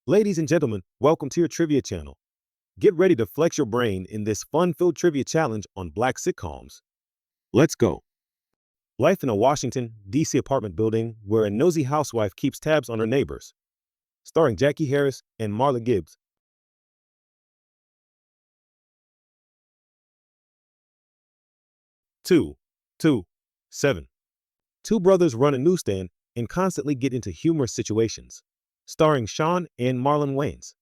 Ladies and gentlemen, welcome to your trivia channel. Get ready to flex your brain in this fun-filled trivia challenge on Black sitcoms. Let's go. Life in a Washington, D.C. apartment building where a nosy housewife keeps tabs on her neighbors. Starring Jackie Harris and Marla Gibbs. 2, 2, 7. Two brothers run a newsstand and constantly get into humorous situations. Starring Sean and Marlon Wayans.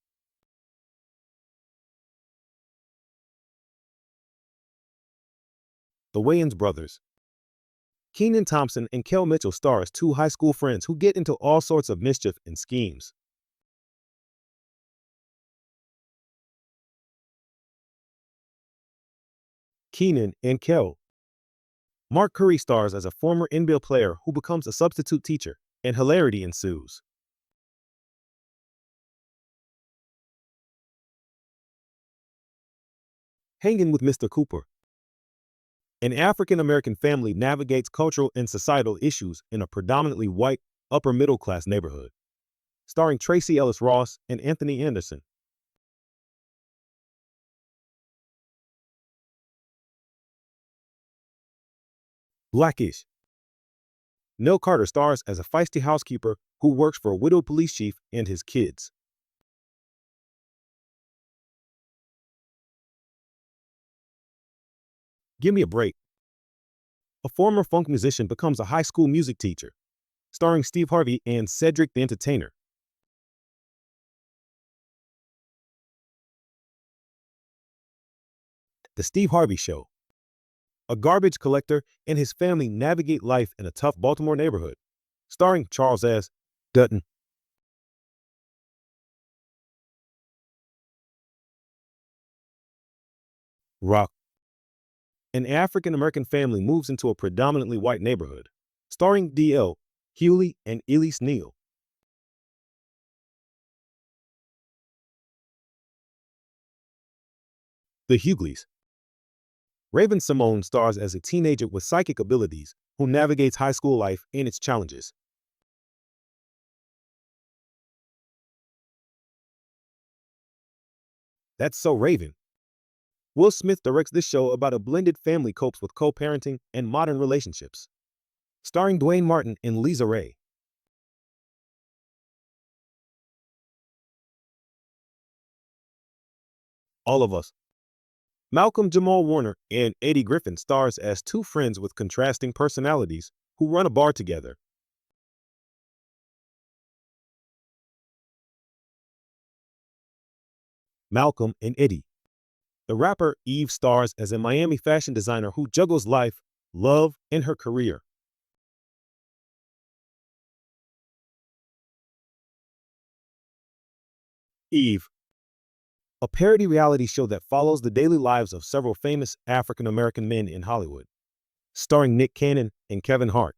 The Wayans brothers. Kenan Thompson and Kel Mitchell star as two high school friends who get into all sorts of mischief and schemes. Kenan and Kel. Mark Curry stars as a former NBA player who becomes a substitute teacher, and hilarity ensues. Hanging with Mr. Cooper. An African-American family navigates cultural and societal issues in a predominantly white, upper-middle-class neighborhood. Starring Tracy Ellis Ross and Anthony Anderson. Blackish. Nell Carter stars as a feisty housekeeper who works for a widowed police chief and his kids. Give me a break. A former funk musician becomes a high school music teacher. Starring Steve Harvey and Cedric the Entertainer. The Steve Harvey Show. A garbage collector and his family navigate life in a tough Baltimore neighborhood. Starring Charles S. Dutton. Rock. An African-American family moves into a predominantly white neighborhood. Starring D.L. Hewley and Elise Neal. The Hugleys. Raven Simone stars as a teenager with psychic abilities who navigates high school life and its challenges. That's So Raven. Will Smith directs this show about a blended family copes with co-parenting and modern relationships. Starring Dwayne Martin and Lisa Ray. All of Us. Malcolm Jamal Warner and Eddie Griffin stars as two friends with contrasting personalities who run a bar together. Malcolm and Eddie. The rapper Eve stars as a Miami fashion designer who juggles life, love, and her career. Eve. A parody reality show that follows the daily lives of several famous African American men in Hollywood. Starring Nick Cannon and Kevin Hart.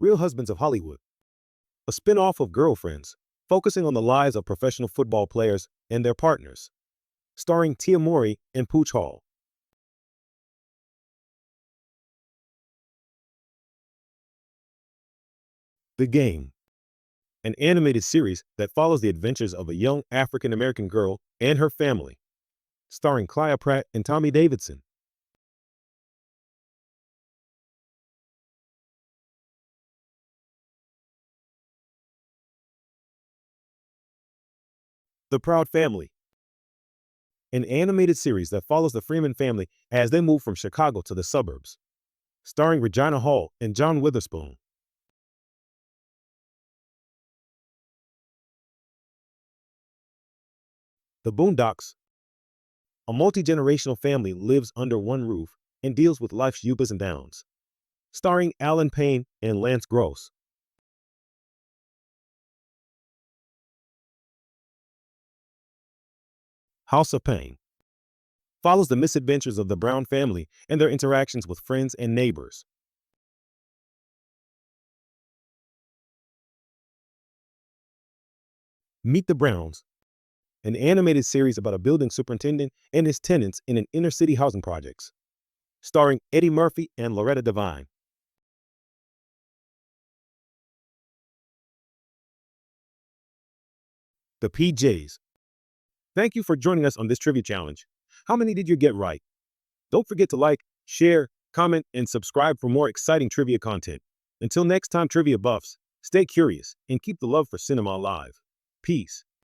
Real Husbands of Hollywood. A spin-off of Girlfriends, focusing on the lives of professional football players and their partners. Starring Tia Mowry and Pooch Hall. The Game. An animated series that follows the adventures of a young African American girl and her family. Starring Clea Pratt and Tommy Davidson. The Proud Family. An animated series that follows the Freeman family as they move from Chicago to the suburbs. Starring Regina Hall and John Witherspoon. The Boondocks. A multi-generational family lives under one roof and deals with life's ups and downs. Starring Alan Payne and Lance Gross. House of Pain. Follows the misadventures of the Brown family and their interactions with friends and neighbors. Meet the Browns. An animated series about a building superintendent and his tenants in an inner-city housing projects. Starring Eddie Murphy and Loretta Devine. The PJs. Thank you for joining us on this trivia challenge. How many did you get right? Don't forget to like, share, comment, and subscribe for more exciting trivia content. Until next time, trivia buffs, stay curious and keep the love for cinema alive. Peace.